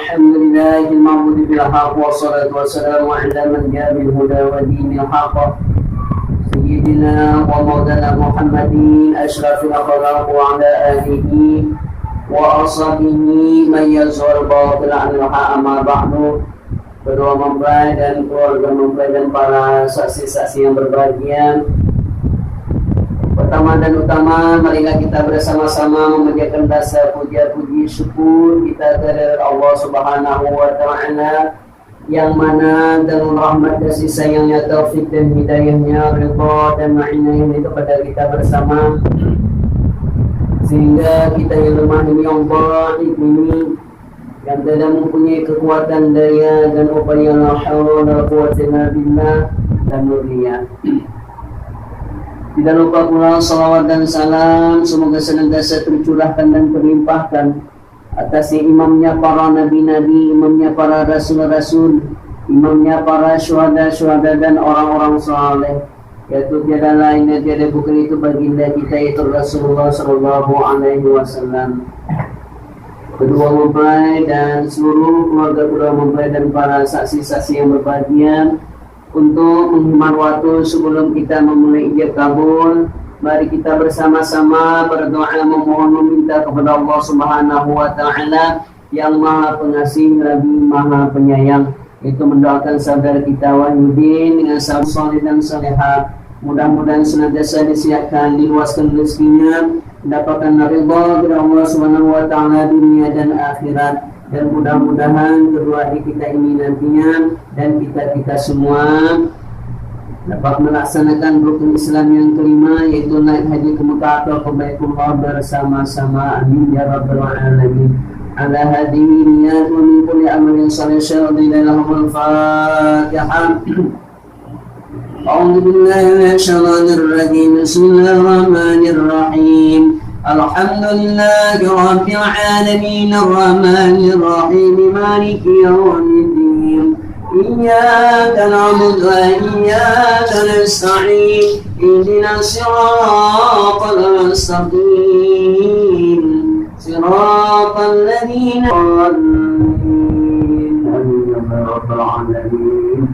الحمد لله المعبود بالحق والصلاة والسلام على من جاء بالهدى ودين الحق سيدنا ومولانا محمد أشرف الأخلاق وعلى آله وأصحابه من يزور الباطل عن الحق. أما بعد. Kedua mempelai dan keluarga mempelai dan para saksi-saksi yang berbahagia, pertama dan utama, marilah kita bersama-sama memanjatkan rasa puja-puji syukur kita kepada Allah Subhanahu wa Ta'ala, yang mana dengan rahmat kasih sayangnya, taufik dan hidayahnya, ridha dan ma'inah itu kepada kita bersama, sehingga kita yang lemah ini Allah ini yang tidak mempunyai kekuatan daya dan upaya la haula wala quwwata illa billah dan mulia. Tidak lupa pula salawat dan salam semoga senantiasa tercurahkan dan terlimpahkan atas imamnya para nabi-nabi, imamnya para rasul-rasul, imamnya para syuhada-syuhada dan orang-orang saleh, yaitu tiada lain dan tiada bukan itu baginda kita, yaitu Rasulullah sallallahu alaihi wasallam. Kedua mempelai dan seluruh keluarga kedua mempelai dan para saksi-saksi yang berbahagia, untuk menghemat waktu sebelum kita memulai ijab kabul, mari kita bersama-sama berdoa memohon meminta kepada Allah Subhanahu wa Ta'ala yang Maha Pengasih lagi Maha Penyayang, itu mendoakan saudara kita Wahyudin dengan sahabat saleh dan salehah, mudah-mudahan senantiasa disiapkan, diluaskan rezekinya, mendapatkan ridha dari Allah Subhanahu wa Ta'ala dunia dan akhirat, dan mudah-mudahan kedua adik kita ini nantinya dan kita semua dapat melaksanakan rukun Islam yang kelima, yaitu naik haji ke Mekah atau ke Baitullah bersama-sama. Amin ya rabbal alamin. Ala hadhihi niyyatu min kulli amalin salih syar'iyyan al-Fatihah. أعوذ بالله من الشيطان الرجيم. بسم الله الرحمن الرحيم. الحمد لله رب العالمين الرحمن الرحيم مالك يوم الدين. إياك نعبد وإياك نستعين. اهدنا الصراط المستقيم صراط الذين آمين يا رب العالمين.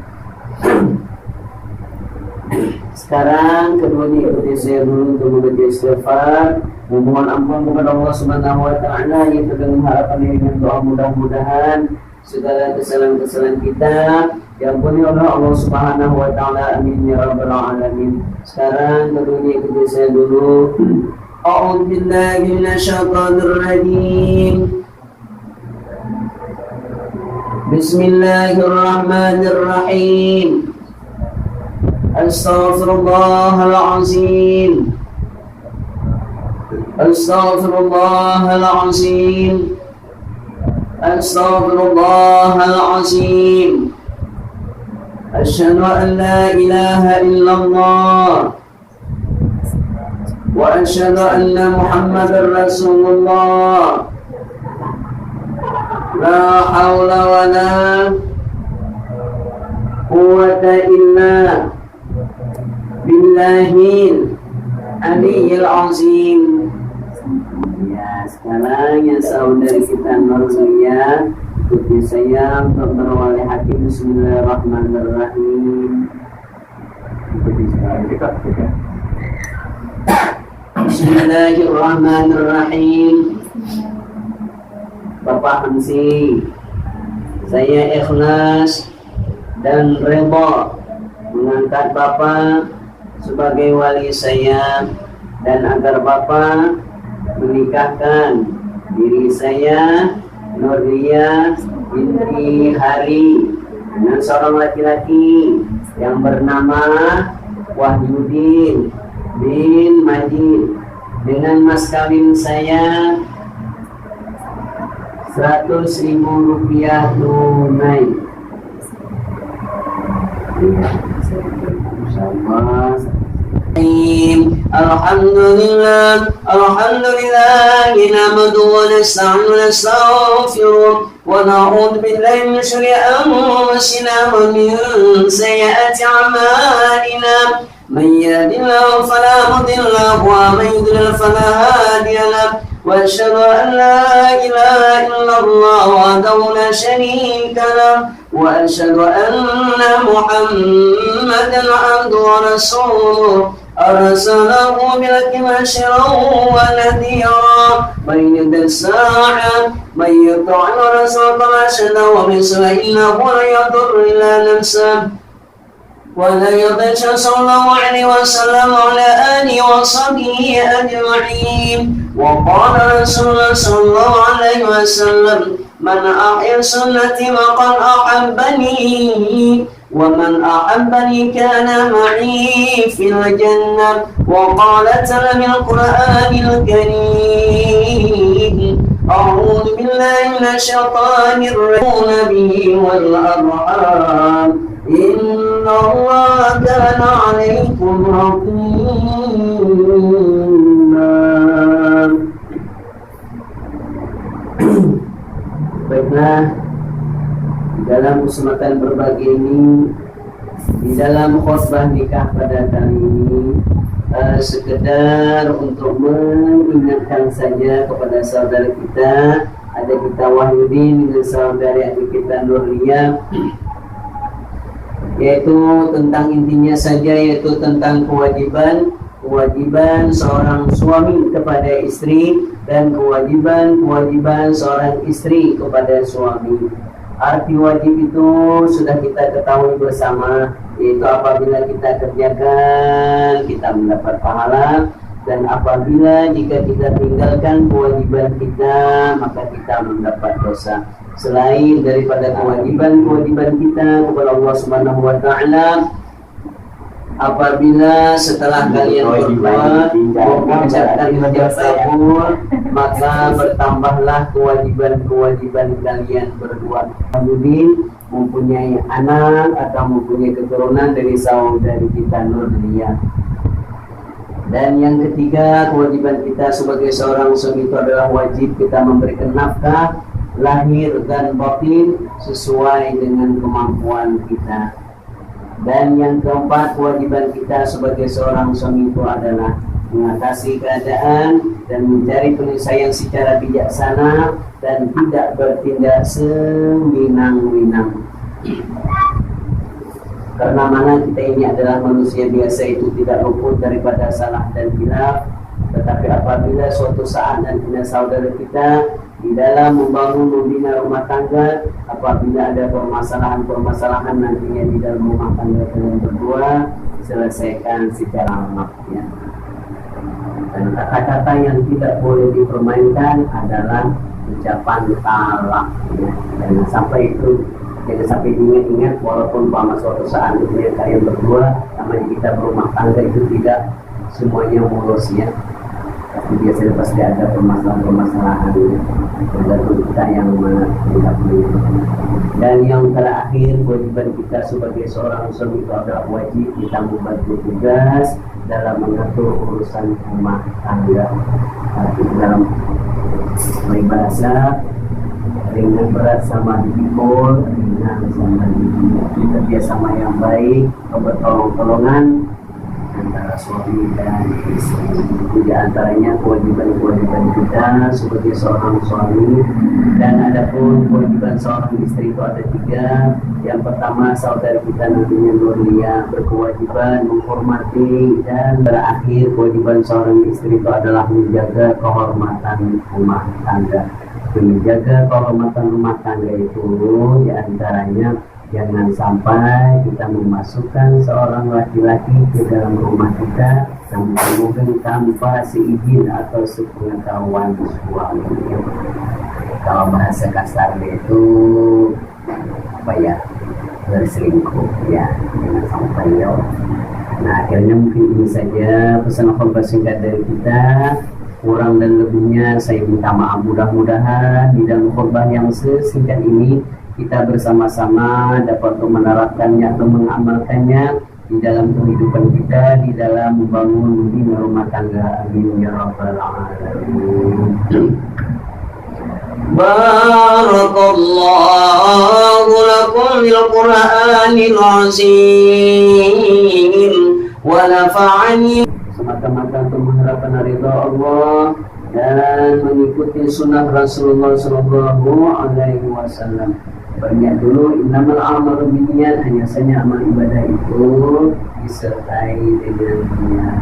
Sekarang keduanya ikuti saya dulu untuk membaca istighfar, memohon ampun kepada Allah Subhanahu wa Ta'ala, yang dengan harapan dengan doa mudah-mudahan segala kesalahan-kesalahan kita diampuni oleh Allah Subhanahu wa Ta'ala. Amin ya rabbal alamin. Sekarang keduanya ikuti saya dulu. A'udzu billahi minasyaitonir rajim. Bismillahirrahmanirrahim. Astaghfirullahalazim. Astaghfirullahalazim. Astaghfirullahalazim. Asyhadu an la ilaha illallah wa asyhadu anna Muhammadar Rasulullah. La haula wa la quwwata illa billahil aliyil azim. Ya, sekarang yang saudari kita Nurlia, ikuti saya untuk berwali hati. Bismillahirrahmanirrahim. Bismillahirrahmanirrahim. Bapak Hamsi, saya ikhlas dan redha mengangkat Bapak sebagai wali saya, dan agar Bapak menikahkan diri saya Nurlia binti Hari dengan seorang laki-laki yang bernama Wahyudin bin Majid, dengan mas kawin saya 100.000 rupiah tunai. Alhamdulillah, alhamdulillah, nahmaduhu wa nasta'inuhu wa nastaghfiruh wa na'udzu billahi min syururi anfusina wa min sayyiati a'malina. من يهد الله فلا مضل له ومن يضلل فلا هادي له وأشهد أن لا إله إلا الله وحده لا شريك له وأشهد أن محمدا عبده ورسوله أرسله بالحق بشيرا ونذيرا بين يدي الساعة من يطع الرسول رشدا ومثل إنه لا يضر إلا نفسه ولا يضل صلى الله عليه وسلم على آله وصحبه أجمعين. وقال رسول الله صلى الله عليه وسلم من أحيا سنتي فقد أحبني ومن أحبني كان معي في الجنة. وقال تعالى من القرآن الكريم أعوذ بالله من الشيطان الرجيم به والأرحام إن الله كان عليكم رقيبا. Baiklah, di dalam kesempatan berbagi ini, di dalam khutbah nikah pada kali ini, sekedar untuk mengingatkan saja kepada saudara kita, ada kita Wahyudin dengan saudari adik kita Nurlia, yaitu tentang intinya saja, yaitu tentang kewajiban seorang suami kepada istri dan kewajiban seorang istri kepada suami. Arti wajib itu sudah kita ketahui bersama, yaitu apabila kita kerjakan kita mendapat pahala, dan apabila jika kita tinggalkan kewajiban kita maka kita mendapat dosa. Selain daripada kewajiban kita kepada Allah Subhanahu wa taala, apabila setelah kalian berbuat mengucapkan ijab kabul, maka bertambahlah kewajiban kalian berdua. Jadi mempunyai anak atau mempunyai keturunan dari saudari kita Nurlia. Dan yang ketiga, kewajiban kita sebagai seorang suami itu adalah wajib kita memberikan nafkah lahir dan batin sesuai dengan kemampuan kita. Dan yang keempat, kewajiban kita sebagai seorang suami itu adalah mengatasi keadaan dan mencari penyelesaian secara bijaksana dan tidak bertindak seminang-minang. Karena mana kita ini adalah manusia biasa, itu tidak luput daripada salah dan hilaf. Tetapi apabila suatu saat nanti saudara kita di dalam membangun membina rumah tangga, apabila ada permasalahan nantinya di dalam rumah tangga kalian berdua, selesaikan secara maksiat. Dan kata-kata yang tidak boleh dipermainkan adalah ucapan talak. Jangan sampai diingat-ingat, walaupun pada suatu saat kalian berdua sama kita berumah tangga itu tidak semuanya mulus ya. Tapi biasanya pasti ada permasalahan tergantung kita yang mana tidak boleh. Dan yang terakhir, kewajiban kita sebagai seorang suami itu adalah wajib kita membantu tugas dalam mengatur urusan rumah tangga. Dalam peribahasa, ringan berat sama dipikul, ringan sama dipikul. Kerjasama yang baik, bertolong-tolongan antara suami dan istri. Di antaranya kewajiban kita sebagai seorang suami. Dan adapun kewajiban seorang istri itu ada 3. Yang pertama, saudara kita nantinya Nurlia berkewajiban menghormati, dan terakhir kewajiban seorang istri itu adalah menjaga kehormatan rumah tangga. Menjaga kehormatan rumah tangga itu di antaranya jangan sampai kita memasukkan seorang laki-laki ke dalam rumah kita mungkin tanpa seizin atau sepengetahuan suami. Kalau bahasa kasarnya itu berselingkuh ya, jangan sampai ya. Nah, akhirnya mungkin ini saja pesan khutbah singkat dari kita. Kurang dan lebihnya saya minta maaf. Mudah-mudahan di dalam khutbah yang sesingkat ini kita bersama-sama dapat menerapkannya atau mengamalkannya di dalam kehidupan kita, di dalam membangun bina rumah tangga. Amin ya rabbal alamin. Barakallahu lakum bil Qur'anil azim wa nafa'ani semata-mata untuk mengharapkan ridha Allah dan mengikuti sunnah Rasulullah Sallallahu Alaihi Wasallam. Banyak dulu innamal a'malu binniyat, hanya saja amal ibadah itu disertai dengan niat.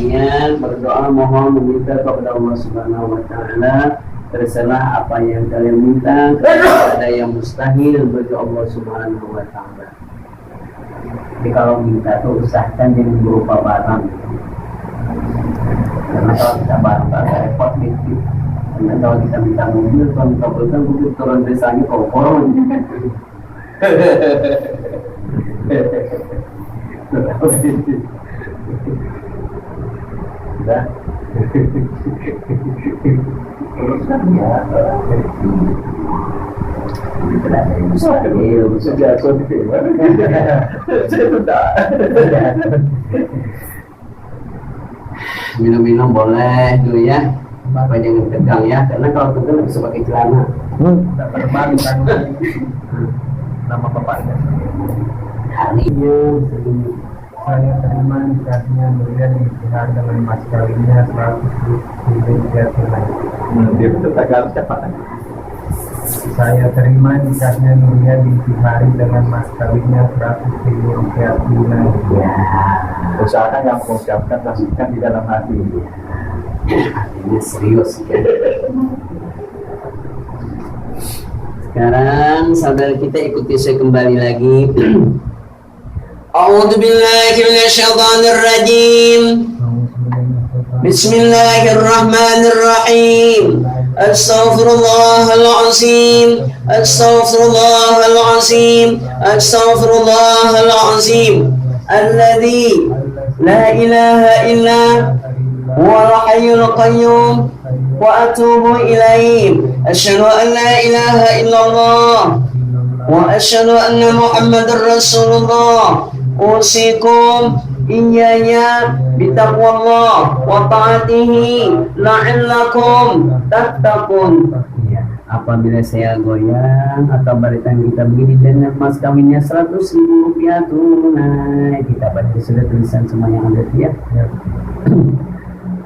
Niat berdoa mohon meminta kepada Allah Subhanahu Wa Taala, terserah apa yang kalian minta, tidak ada yang mustahil bagi Allah Subhanahu Wa Taala. Jadi kalau minta tuh usahakan jangan berupa barang, karena kalau kita barang repot gitu. Karena kalau kita minta mobil, kalau kabulkan mobil turun desanya kokoron. Sudah. Urusan ya. Tidak ada yang mustahil. Sejak saya tidak. Minum-minum boleh dulu ya. Apa jangan tegang ya, karena kalau tegang bisa pakai celana. Tidak terbang kan nama bapaknya. Harinya Saya terima nikahnya Nurian Intihar dengan mas kawinnya 100 rupiah tunai. Dia betul tak harus siapa kan? Saya terima nikahnya Nurian Intihari dengan mas kawinnya 100 rupiah tunai. ya, Usahakan yang mengucapkan tasbihkan di dalam hati. artinya serius ya. Sekarang saudara kita ikuti saya kembali lagi. A'udzu billahi minasyaitonir rajim. Bismillahirrahmanirrahim. Astaghfirullahalazim. Astaghfirullahalazim. Astaghfirullahalazim. Alladzi la ilaha illa huwal hayyul qayyum wa atubu ilaih. Asyhadu an la ilaha illallah wa asyhadu anna Muhammadar Rasulullah. Usikum iyaya bitaqwallah wa ta'atihi la'allakum tattaqun. Apabila saya goyang atau baritan kita begini dan mas kawinnya 100.000 rupiah tunai, kita baca sudah tulisan semua yang ada ya.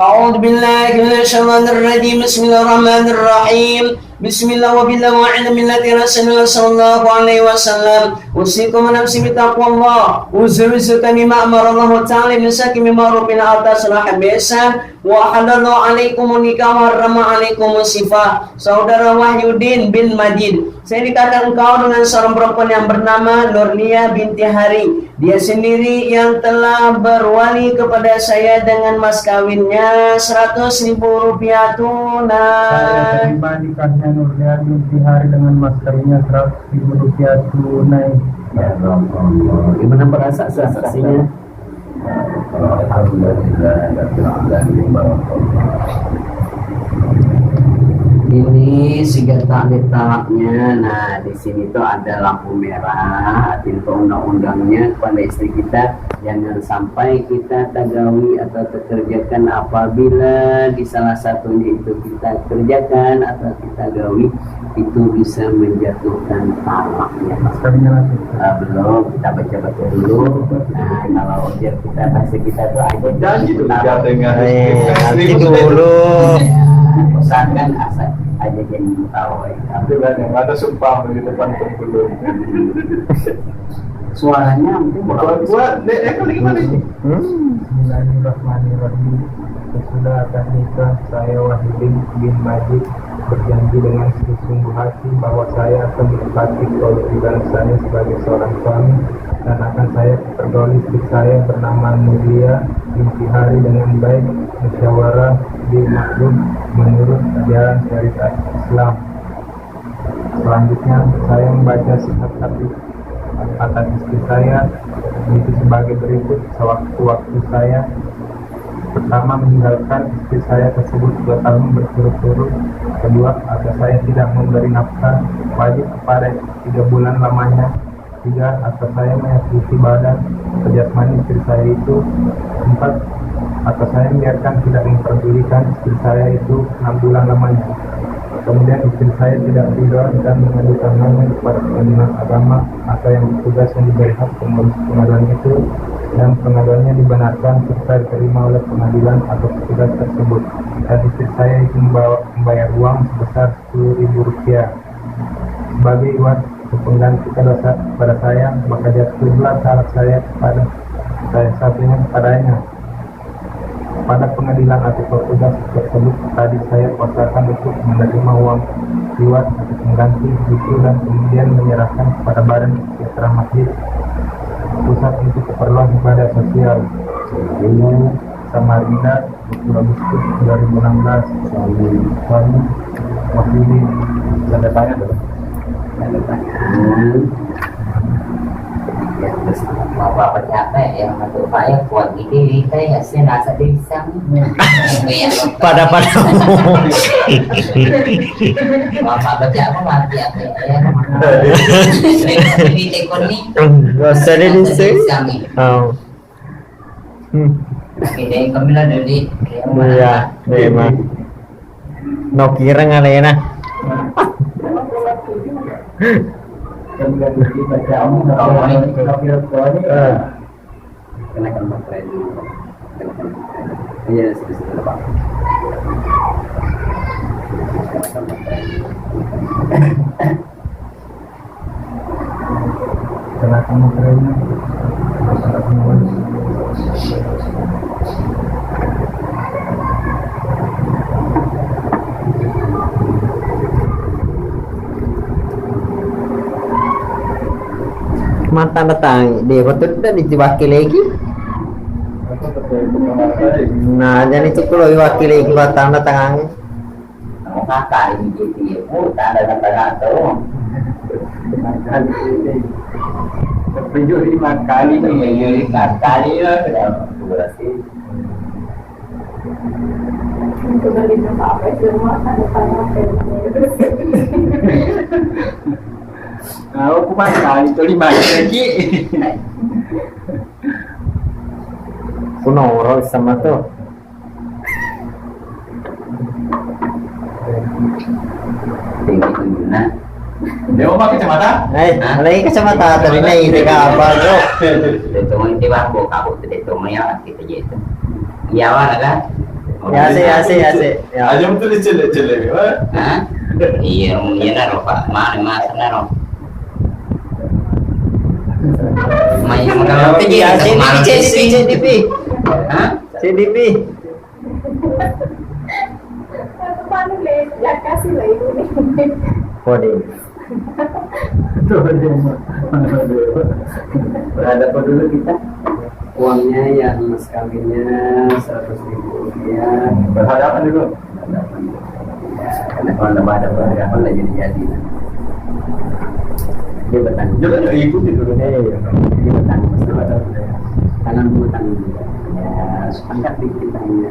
A'udzu billahi minasyaitonir rajim. Bismillahirrahmanirrahim. Bismillah wa billah wa ala millati Rasulullah sallallahu alaihi wasallam. Usikum nafsi bi taqwallah. Uzuzuka mimma amara Allah ta'ala misaki mimma rubina atas habisa wa halalu alaikum nikah wa harrama alaikum sifah. Saudara Wahyudin bin Majid, saya nikahkan engkau dengan seorang perempuan yang bernama Nurnia binti Hari. Dia sendiri yang telah berwali kepada saya dengan mas kawinnya 100.000 rupiah tunai. Saya terima nikahnya Nurlian binti Hari dengan mas kawinnya 100.000 rupiah tunai. Ya Allah, gimana perasaan saksinya? Ini sigat letaknya. Nah, di sini tuh ada lampu merah. Tinta undang-undangnya kepada istri kita, jangan sampai kita tagawi atau terkerjakan apabila di salah satunya itu kita kerjakan atau kita gawi, itu bisa menjatuhkan talaknya. Belum, kita baca-baca dulu. Nah, kalau biar kita bahasa kita tuh aja Janji tuh nanti dulu. Usahakan asal aja jadi tahu. Itu kan yang ada sumpah di depan pembelum. Suaranya mungkin Buat kali gimana ini? Bismillahirrahmanirrahim. Sesudah akan nikah, saya Wahyudin bin Majid berjanji dengan sesungguh hati bahwa saya akan menepati kewajiban saya sebagai seorang suami dan akan saya pergauli istri saya bernama Nuria binti Hari dengan baik, musyawarah bil ma'ruf menurut ajaran syariat Islam. Selanjutnya saya membaca sifat hati atas istri saya itu sebagai berikut sewaktu-waktu saya. Pertama, meninggalkan istri saya tersebut 2 tahun berturut-turut. Kedua, agar saya tidak memberi nafkah wajib kepada 3 bulan lamanya. 3, agar saya menyakiti badan jasmani istri saya itu. 4, agar saya biarkan tidak memperdulikan istri saya itu 6 bulan lamanya. Kemudian istri saya tidak ridho dan mengadukan namanya kepada pimpinan agama atau yang bertugas yang diberi hak pengurus pengadilan itu dan pengaduannya dibenarkan serta diterima oleh pengadilan atau petugas tersebut, dan istri saya itu membayar uang sebesar Rp10.000 sebagai iwat atau pengganti pada saya, maka dia setujulah syarat saya kepada saya satunya kepadanya. Pada pengadilan atau petugas tersebut tadi saya kuasakan untuk menerima uang iwat atau pengganti itu dan kemudian menyerahkan kepada Badan Kesejahteraan Masjid Pusat untuk keperluan ibadah sosial. Ini Samarinda 20 Agustus 2016. Suami Wahyudi. Tanda tanya dulu. Tanda tangan. Ya, terus bapak capek yang satu saya kuat gitu, saya nasa disang. Pada Bapak baca apa mati apa ya? Ini tekon nih. Gak disang. Oh. Ini kami lah dari. Iya, memang. No kira ngalena. Kemudian baca kamu kalau ini kenakan baterai dulu. Iya, sudah Pak. Kenakan baterai. Kenakan baterainya. Mata datang dia betul dan diwakili lagi. Nah, jadi itu kalau diwakili lagi batang datang. Kakak ini jadi tak ada kata-kata. Penjuri 5 kali Ini kali lah durasi. Itu dari apa semua ada tanya aku makan itu 5 lagi. Kuno orang sama tuh. Tinggi tunjuna. Dia mau pakai kacamata? Lagi kacamata tadi nih tiga apa tuh? Itu mau itu aku itu mau ya kita gitu. Iya mana kan? Ya sih. Ya. Aja betul jelek-jelek. Hah? Iya naro Pak. Mana naro. Mai kalau Ya CDP. Hah? CDP. Paano ya kasih lah itu nih. Kode. Berada apa dulu kita? Uangnya yang mas kawinnya 100.000 rupiah. Berhadapan dulu. Karena kalau ada berhadapan lah jadi. Dia bertanggung. Jangan ikuti dulu. Dia bertanggung masalah. Tangan dulu tangan. Ya, sepakat kita ini.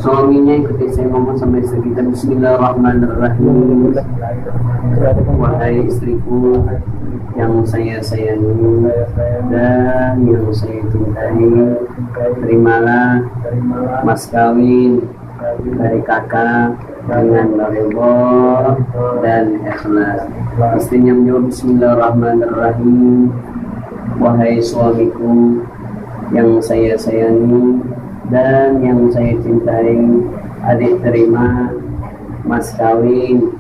Suaminya ikuti saya ngomong sampai sekitar Bismillahirrahmanirrahim. Wahai istriku yang saya sayangi dan yang saya cintai, terimalah mas kawin dari kakak dengan redha dan ikhlas. Istrinya menjawab Bismillahirrahmanirrahim. Wahai suamiku yang saya sayangi dan yang saya cintai, adik terima mas kawin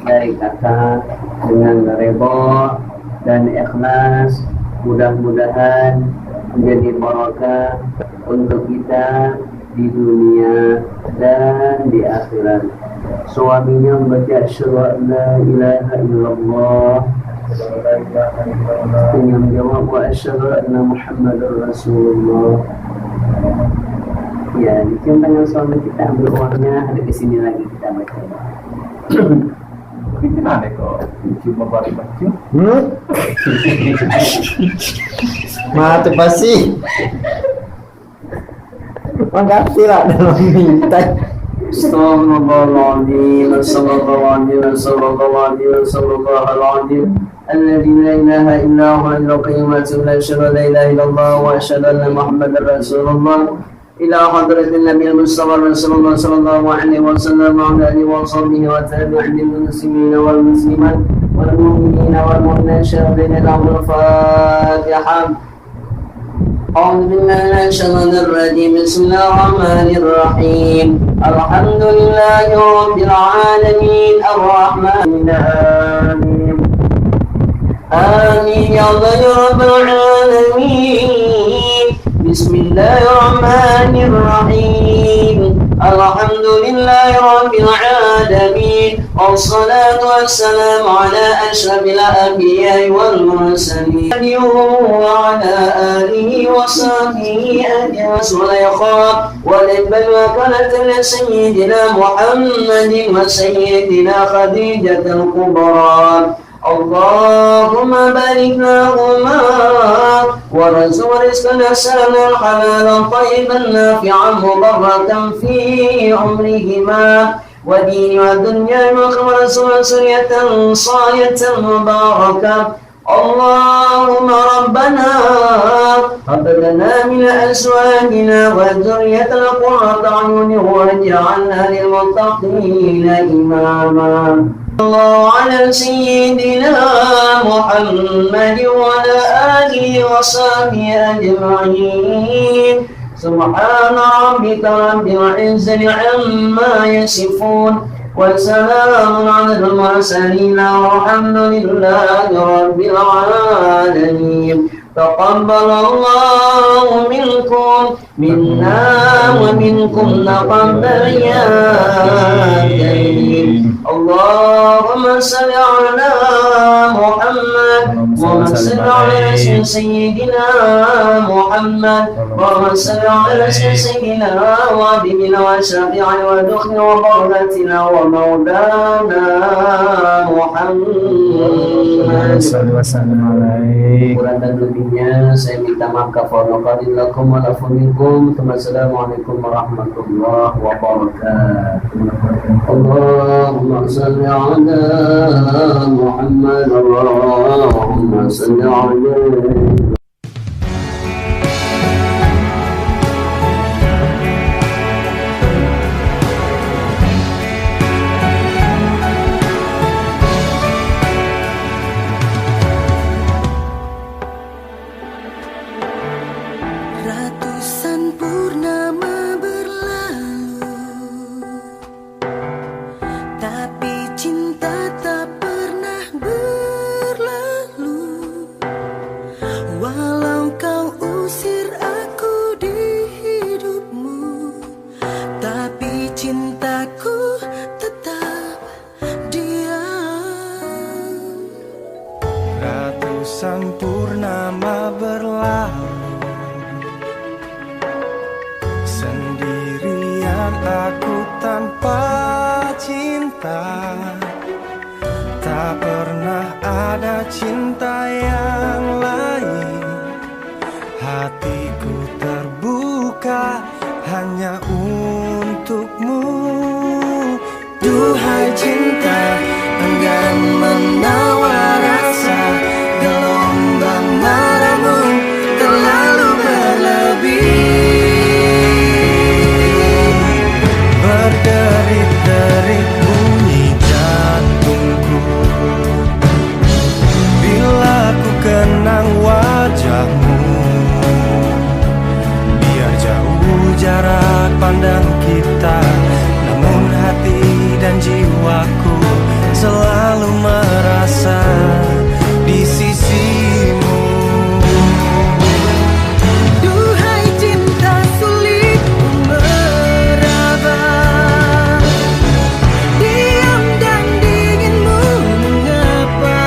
dari kakak dengan redha dan ikhlas. Mudah-mudahan menjadi barakah untuk kita di dunia dan di akhirat. Suaminya membaca asyhadu an la ilaha illallah. Istrinya menjawab wa asyhadu anna Muhammadar Rasulullah. Ya, dicium tangan suami kita, ambil uangnya, ada di sini lagi kita baca. Gimana kok? Cuma baru baca. Mati pasti. Makasih lah dalam minta. Astagfirullahaladzim, Astagfirullahaladzim. الذي لا إله إلا هو القيوم أشهد أن لا إله إلا الله وأشهد أن محمدا رسول الله إلى حضرة النبي المصطفى رسول الله صلى الله عليه وسلم وعلى آله وصحبه وتابعين المسلمين والمسلمات والمؤمنين والمؤمنات الشاهدين لهم الفاتحة. أعوذ بالله من الشيطان الرجيم بسم الله الرحمن الرحيم الحمد لله رب العالمين الرحمن آمين آمين يا الله يا رب العالمين بسم الله الرحمن الرحيم الحمد لله رب العالمين والصلاة والسلام على أشرف الأنبياء والمرسلين وعلى آله وصحبه أجمعين والصلاة ولبن وكانت لسيدنا محمد وسيدنا خديجة الكبرى اللهم بارك لهما ورزق رزقنا سهلا حلالا طيبا نافعا مباركا في عمرهما ودين والدنيا وخمرس وسرية صاية مباركة اللهم ربنا هب لنا من أزواجنا وذريتنا قرة أعين واجعلنا للمتقين إماما الله على سيدنا محمد وعلى آله وصحبه أجمعين سبحان ربك رب العزة عما يصفون وسلام على المرسلين والحمد لله رب العالمين تقبل الله منكم منا ومنكم تقبل يا كريم اللهم صل على محمد وصل على سيدنا محمد وصل على سيدنا وحبيبنا وشفيعنا ودخل وبركتنا ومولانا محمد صلى وسلم عليه. Kurang dan lebihnya saya minta maaf kafarnakum wa lakum minkum. Assalamualaikum warahmatullahi wabarakatuh. Allahumma salli ala Muhammad Allahumma salli alaihi. Ratusan purnama berlalu, tapi cinta tak pernah berlalu. Walau kau usir aku di hidupmu, tapi cintaku tetap diam. Ratusan purnama berlalu, sendirian aku tanpa cinta. Tak pernah ada cinta yang lain. Hatiku terbuka hanya untukmu. Duhai cinta, enggan menawar rasa. Gelombang marahmu terlalu berlebih. Berderit-derit bunyi jantungku bila ku kenang wajahmu. Biar jauh jarak pandang kita, namun hati dan jiwaku selalu merasa di sisimu. Duhai cinta, sulit meraba. Diam dan dinginmu mengapa?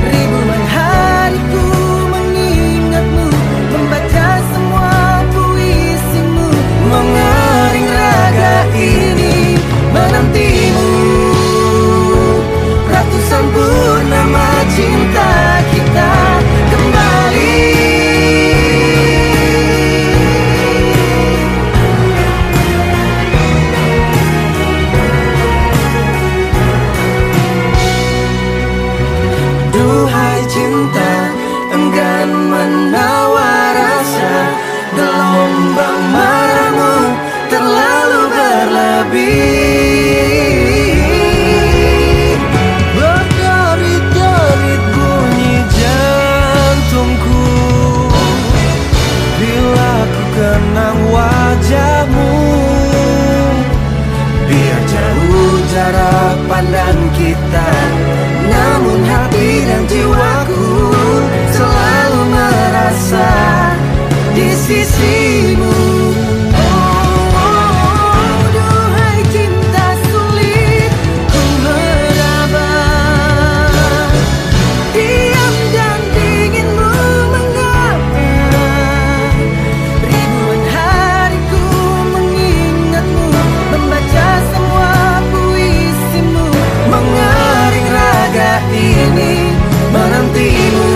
Ribuan hariku mengingatmu, membaca semua puisimu. Mengering kenang wajahmu. Biar jauh jarak pandang kita, namun hati dan jiwaku selalu merasa di sisimu. Duhai cinta sulit ku meraba, diam dan dinginmu mengapa. Ribuan hariku mengingatmu, membaca semua puisimu, Mengering raga ini menantimu.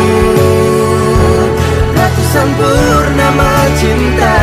Ratusan purnama cinta